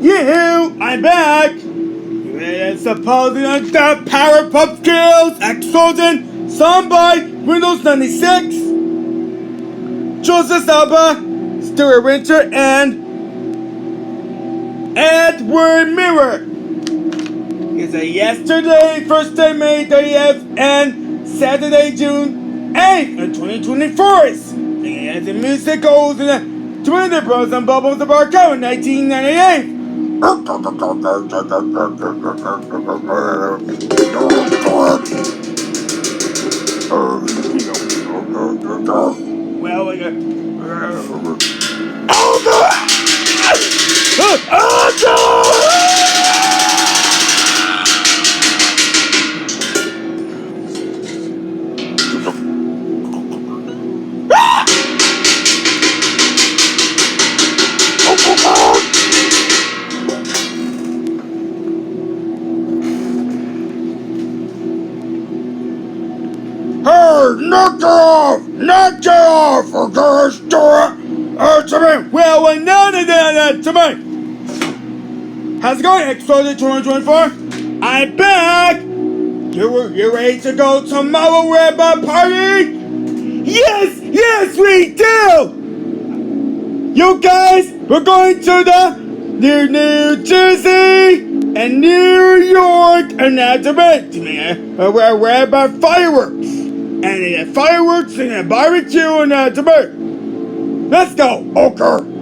Yoo-hoo! I'm back! It's supposed the Powerpuff Girls Explosion, sung by Windows 96, Joseph Alba, Stuart Winter, and Edward Miller. It's a yesterday, Thursday, May 30th, and Saturday, June 8th, 2024. And the music goes in the Twitter Bros and Bubbles of our in 1998. Well, we got. Hey, knock it off! Knock it off! Okay, store it! To me! Well, no, to me! How's it going, Explosion 2024? I'm back! You ready to go tomorrow Rainbow Party? Yes, we do! You guys, we're going to the New Jersey and New York and that's it. We're about fireworks. And fireworks and a barbecue and that's it. Let's go, okay.